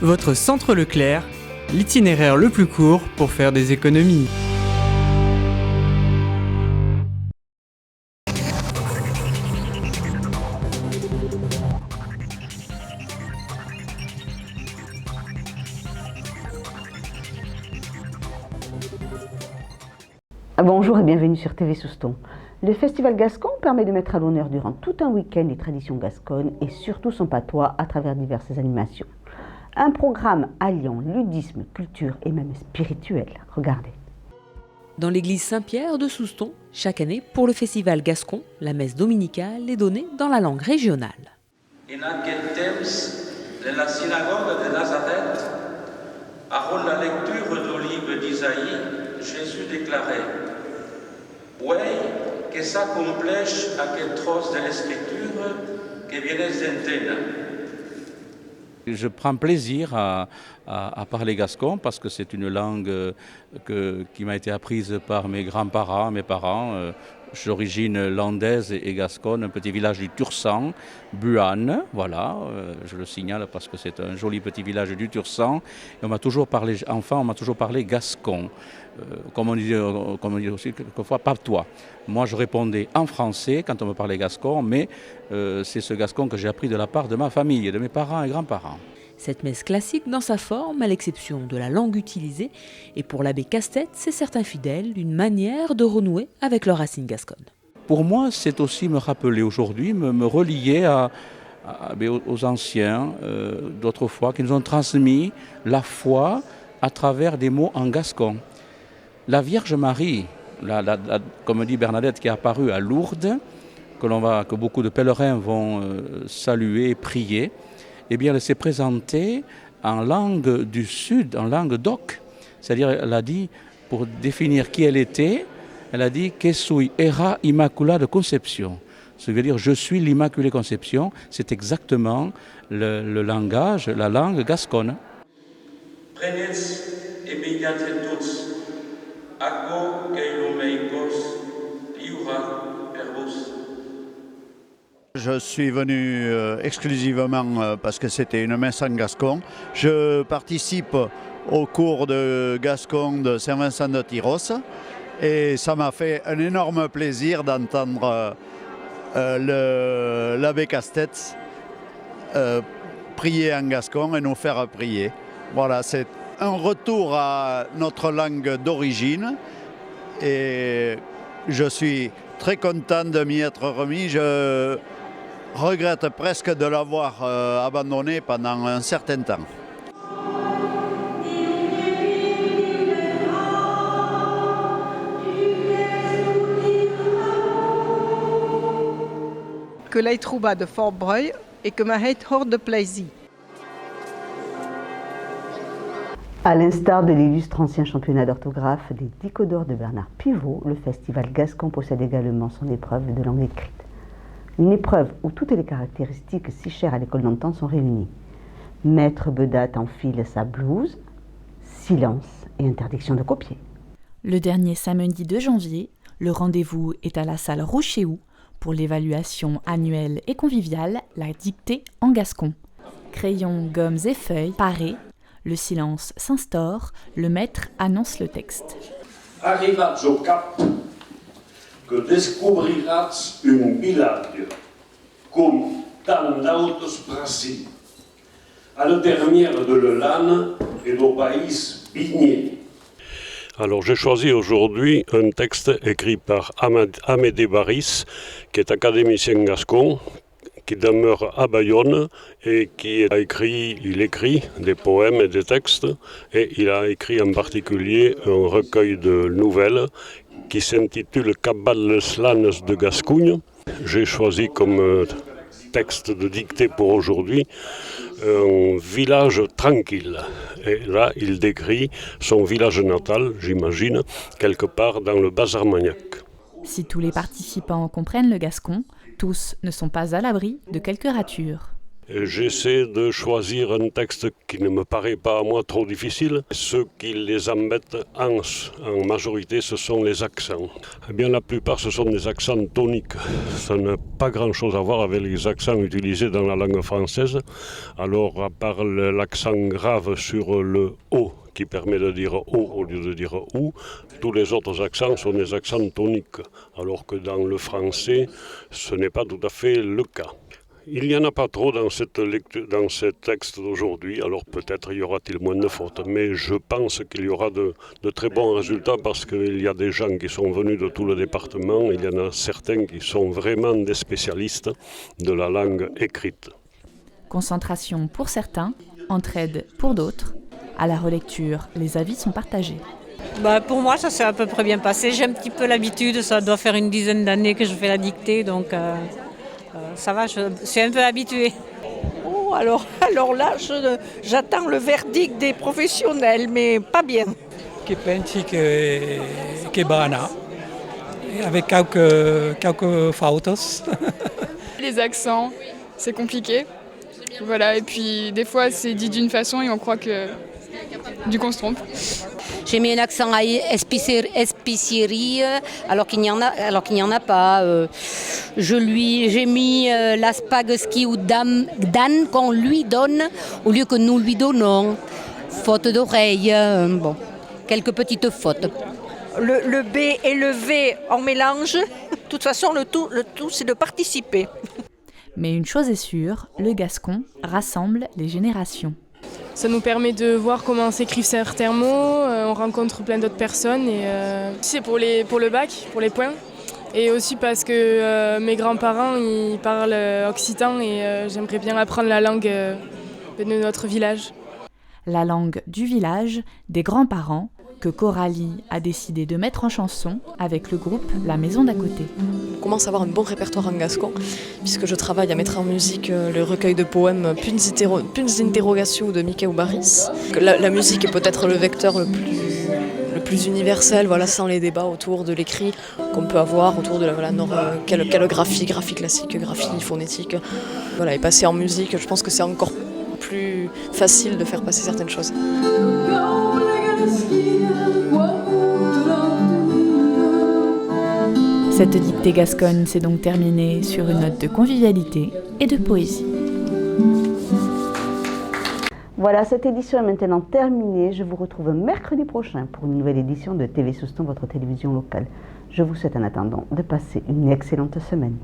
Votre centre Leclerc, l'itinéraire le plus court pour faire des économies. Bonjour et bienvenue sur TV Souston. Le Festival Gascon permet de mettre à l'honneur durant tout un week-end les traditions gasconnes et surtout son patois à travers diverses animations. Un programme alliant ludisme, culture et même spirituel. Regardez. Dans l'église Saint-Pierre de Souston, chaque année, pour le Festival Gascon, la messe dominicale est donnée dans la langue régionale. En aquel temps, de la synagogue de Nazareth, avant la lecture de l'olive d'Isaïe, Jésus déclarait: «Oui, que s'accomplisse aquel troce de l'Escriture que vienes d'entendre». Je prends plaisir à parler gascon parce que c'est une langue qui m'a été apprise par mes grands-parents, mes parents. Je suis d'origine landaise et gasconne, un petit village du Tursan, Buane, voilà, je le signale parce que c'est un joli petit village du Tursan. Et on m'a toujours parlé gascon, comme on dit aussi quelquefois patois. Moi je répondais en français quand on me parlait gascon, mais c'est ce gascon que j'ai appris de la part de ma famille, de mes parents et grands-parents. Cette messe classique dans sa forme, à l'exception de la langue utilisée, et pour l'abbé Castet, c'est certains fidèles une manière de renouer avec leurs racines gasconnes. Pour moi, c'est aussi me rappeler aujourd'hui, me relier aux anciens d'autrefois qui nous ont transmis la foi à travers des mots en gascon. La Vierge Marie, comme dit Bernadette, qui est apparue à Lourdes, que beaucoup de pèlerins vont saluer et prier, eh bien, elle s'est présentée en langue du Sud, en langue d'oc. C'est-à-dire, elle a dit, pour définir qui elle était, elle a dit « Que sui era immaculada conception ». Ce qui veut dire « Je suis l'Immaculée Conception ». C'est exactement le langage, la langue gasconne. Prenez et mediante tous, aquo keilomeikos liura per vos. Je suis venu exclusivement parce que c'était une messe en gascon. Je participe au cours de gascon de Saint-Vincent de Tyros et ça m'a fait un énorme plaisir d'entendre l'abbé Castet prier en gascon et nous faire prier. Voilà, c'est un retour à notre langue d'origine et je suis très content de m'y être remis. Je regrette presque de l'avoir abandonné pendant un certain temps. Que l'ai trouba de Fort Breuil et que m'a het hors de plaisir. À l'instar de l'illustre ancien championnat d'orthographe des Dico d'or de Bernard Pivot, le Festival Gascon possède également son épreuve de langue écrite. Une épreuve où toutes les caractéristiques si chères à l'école d'antan sont réunies. Maître Bedat enfile sa blouse, silence et interdiction de copier. Le dernier samedi de janvier, le rendez-vous est à la salle Rouchéou pour l'évaluation annuelle et conviviale, la dictée en gascon. Crayons, gommes et feuilles parés, le silence s'instaure, le maître annonce le texte. Arrivats au cap, que descobrirats un village, comme tant d'autres Brasil, à la dernière de l'Elane et au pays Bigné. Alors j'ai choisi aujourd'hui un texte écrit par Amédée Baris, qui est académicien gascon, qui demeure à Bayonne et il écrit des poèmes et des textes, et il a écrit en particulier un recueil de nouvelles qui s'intitule Cabales Slanes de Gascogne. J'ai choisi comme texte de dictée pour aujourd'hui un village tranquille. Et là, il décrit son village natal, j'imagine, quelque part dans le Bas-Armagnac. Si tous les participants comprennent le gascon, tous ne sont pas à l'abri de quelques ratures. J'essaie de choisir un texte qui ne me paraît pas à moi trop difficile. Ce qui les embête en majorité, ce sont les accents. Eh bien, la plupart, ce sont des accents toniques. Ça n'a pas grand-chose à voir avec les accents utilisés dans la langue française. Alors, à part l'accent grave sur le « o », qui permet de dire « o » au lieu de dire « ou », tous les autres accents sont des accents toniques, alors que dans le français, ce n'est pas tout à fait le cas. Il n'y en a pas trop dans ce texte d'aujourd'hui, alors peut-être y aura-t-il moins de fautes, mais je pense qu'il y aura de très bons résultats parce qu'il y a des gens qui sont venus de tout le département, il y en a certains qui sont vraiment des spécialistes de la langue écrite. Concentration pour certains, entraide pour d'autres. À la relecture, les avis sont partagés. Pour moi, ça s'est à peu près bien passé. J'ai un petit peu l'habitude, ça doit faire une dizaine d'années que je fais la dictée, donc ça va, je suis un peu habituée. Oh, alors là, j'attends le verdict des professionnels, mais pas bien. Je pense que est bonne, avec quelques fautes. Les accents, c'est compliqué. Voilà, et puis des fois c'est dit d'une façon et on croit que du coup on se trompe. J'ai mis un accent à espicierie alors qu'il n'y en a pas. J'ai mis la spaghetti ou dan qu'on lui donne au lieu que nous lui donnons. Faute d'oreille, quelques petites fautes. Le B et le V en mélange. De toute façon, le tout c'est de participer. Mais une chose est sûre, le gascon rassemble les générations. Ça nous permet de voir comment s'écrivent certains mots, on rencontre plein d'autres personnes et c'est pour le bac, pour les points. Et aussi parce que mes grands-parents ils parlent occitan et j'aimerais bien apprendre la langue de notre village. La langue du village, des grands-parents, que Coralie a décidé de mettre en chanson avec le groupe La Maison d'à côté. On commence à avoir un bon répertoire en gascon, puisque je travaille à mettre en musique le recueil de poèmes Punts d'interrogation de Michael Baris. La musique est peut-être le vecteur le plus universel, sans les débats autour de l'écrit qu'on peut avoir autour de quelle graphie classique, graphie phonétique. Et passer en musique, je pense que c'est encore plus facile de faire passer certaines choses. Cette dictée gasconne s'est donc terminée sur une note de convivialité et de poésie. Voilà, cette édition est maintenant terminée. Je vous retrouve mercredi prochain pour une nouvelle édition de TV Souston, votre télévision locale. Je vous souhaite en attendant de passer une excellente semaine.